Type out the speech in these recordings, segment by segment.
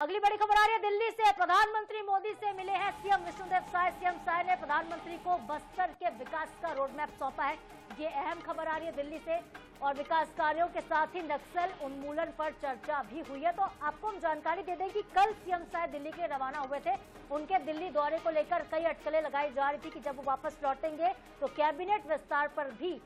अगली बड़ी खबर आ रही है दिल्ली से। प्रधानमंत्री मोदी से मिले हैं सीएम विष्णुदेव साय। सीएम साय ने प्रधानमंत्री को बस्तर के विकास का रोडमैप सौंपा है। ये अहम खबर आ रही है दिल्ली से। और विकास कार्यों के साथ ही नक्सल उन्मूलन पर चर्चा भी हुई है। तो आपको हम जानकारी दे दें कि कल सीएम साय दिल्ली के लिए रवाना हुए थे। उनके दिल्ली दौरे को लेकर कई अटकलें लगाई जा रही थी कि जब वो वापस लौटेंगे तो कैबिनेट विस्तार पर भी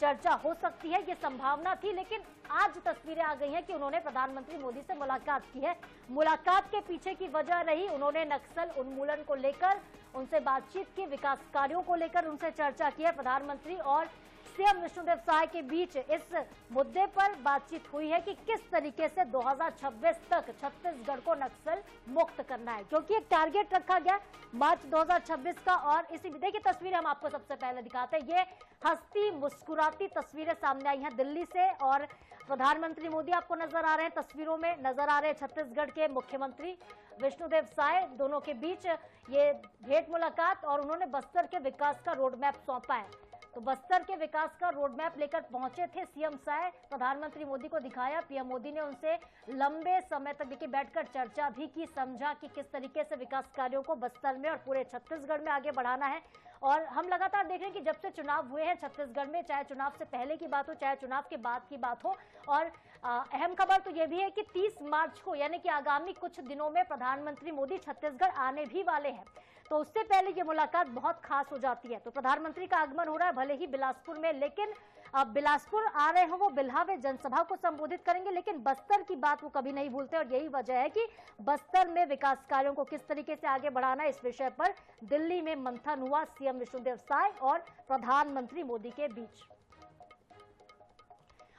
चर्चा हो सकती है, ये संभावना थी। लेकिन आज तस्वीरें आ गई हैं कि उन्होंने प्रधानमंत्री मोदी से मुलाकात की है। मुलाकात के पीछे की वजह रही, उन्होंने नक्सल उन्मूलन को लेकर उनसे बातचीत की, विकास कार्यों को लेकर उनसे चर्चा की है। प्रधानमंत्री और सीएम विष्णुदेव साय के बीच इस मुद्दे पर बातचीत हुई है कि किस तरीके से 2026 तक छत्तीसगढ़ को नक्सल मुक्त करना है, क्योंकि एक टारगेट रखा गया मार्च 2026 का। और इसी देखिए तस्वीरें हम आपको सबसे पहले दिखाते हैं। ये हंसती मुस्कुराती तस्वीरें सामने आई हैं दिल्ली से और प्रधानमंत्री मोदी आपको नजर आ रहे हैं, तस्वीरों में नजर आ रहे हैं छत्तीसगढ़ के मुख्यमंत्री विष्णुदेव साय। दोनों के बीच ये भेंट मुलाकात और उन्होंने बस्तर के विकास का रोडमैप सौंपा है। तो बस्तर के विकास का रोडमैप लेकर पहुंचे थे सीएम साय, प्रधानमंत्री मोदी को दिखाया। पीएम मोदी ने उनसे लंबे समय तक देखिए बैठकर चर्चा भी की, समझा कि किस तरीके से विकास कार्यों को बस्तर में और पूरे छत्तीसगढ़ में आगे बढ़ाना है। और हम लगातार देख रहे हैं कि जब से चुनाव हुए हैं छत्तीसगढ़ में, चाहे चुनाव से पहले की बात हो चाहे चुनाव के बाद की बात हो, और अहम खबर तो यह भी है कि 30 मार्च को यानी कि आगामी कुछ दिनों में प्रधानमंत्री मोदी छत्तीसगढ़ आने भी वाले हैं। तो उससे पहले ये मुलाकात बहुत खास हो जाती है। तो प्रधानमंत्री का आगमन हो रहा है भले ही बिलासपुर में, लेकिन अब बिलासपुर आ रहे हो वो बिल्हा में जनसभा को संबोधित करेंगे, लेकिन बस्तर की बात वो कभी नहीं भूलते। और यही वजह है कि बस्तर में विकास कार्यों को किस तरीके से आगे बढ़ाना है, इस विषय पर दिल्ली में मंथन हुआ सीएम विष्णुदेव साय और प्रधानमंत्री मोदी के बीच।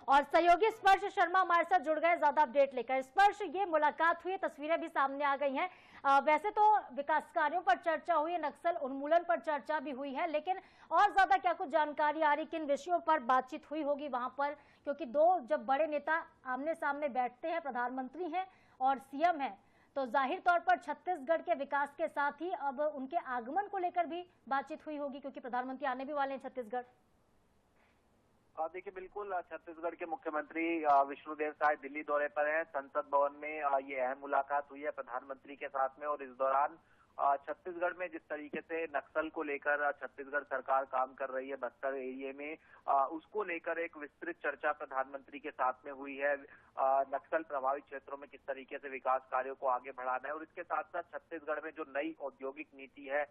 और सहयोगी स्पर्श शर्मा हमारे साथ जुड़ गए ज्यादा अपडेट लेकर। स्पर्श, ये मुलाकात हुई, तस्वीरें भी सामने आ गई हैं। वैसे तो विकास कार्यों पर चर्चा हुई है, नक्सल उन्मूलन पर चर्चा भी हुई है, लेकिन और ज्यादा क्या कुछ जानकारी आ रही, किन विषयों पर बातचीत हुई होगी वहां पर? क्योंकि दो जब बड़े नेता आमने सामने बैठते हैं, प्रधानमंत्री हैं और सीएम है, तो जाहिर तौर पर छत्तीसगढ़ के विकास के साथ ही अब उनके आगमन को लेकर भी बातचीत हुई होगी, क्योंकि प्रधानमंत्री आने भी वाले हैं छत्तीसगढ़। देखिए बिल्कुल, छत्तीसगढ़ के मुख्यमंत्री विष्णुदेव साय दिल्ली दौरे पर हैं। संसद भवन में ये अहम मुलाकात हुई है प्रधानमंत्री के साथ में। और इस दौरान छत्तीसगढ़ में जिस तरीके से नक्सल को लेकर छत्तीसगढ़ सरकार काम कर रही है बस्तर एरिया में, उसको लेकर एक विस्तृत चर्चा प्रधानमंत्री के साथ में हुई है। नक्सल प्रभावित क्षेत्रों में किस तरीके से विकास कार्यों को आगे बढ़ाना है और इसके साथ साथ छत्तीसगढ़ में जो नई औद्योगिक नीति है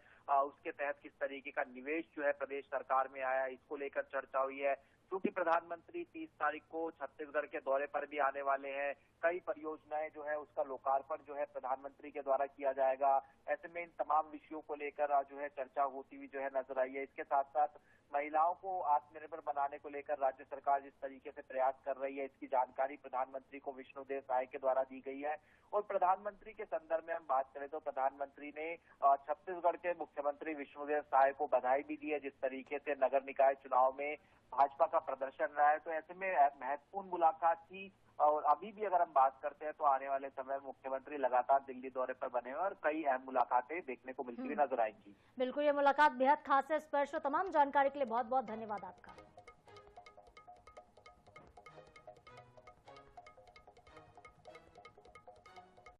उसके तहत किस तरीके का निवेश जो है प्रदेश सरकार में आया, इसको लेकर चर्चा हुई है। क्योंकि प्रधानमंत्री 30 तारीख को छत्तीसगढ़ के दौरे पर भी आने वाले हैं, कई परियोजनाएं जो है उसका लोकार्पण जो है प्रधानमंत्री के द्वारा किया जाएगा। ऐसे में इन तमाम विषयों को लेकर जो है चर्चा होती हुई जो है नजर आई है। इसके साथ साथ महिलाओं को आत्मनिर्भर बनाने को लेकर राज्य सरकार जिस तरीके से प्रयास कर रही है, इसकी जानकारी प्रधानमंत्री को विष्णुदेव साय के द्वारा दी गई है। और प्रधानमंत्री के संदर्भ में हम बात करें तो प्रधानमंत्री ने छत्तीसगढ़ के मुख्यमंत्री विष्णुदेव साय को बधाई भी दी है, जिस तरीके से नगर निकाय चुनाव में भाजपा का प्रदर्शन रहा है। तो ऐसे में महत्वपूर्ण मुलाकात थी। और अभी भी अगर हम बात करते हैं तो आने वाले समय में मुख्यमंत्री लगातार दिल्ली दौरे पर बने हुए और कई अहम मुलाकातें देखने को मिलती हुई नजर आएंगी। बिल्कुल, ये मुलाकात बेहद खास है। स्पर्श, तमाम जानकारी के लिए बहुत बहुत धन्यवाद आपका।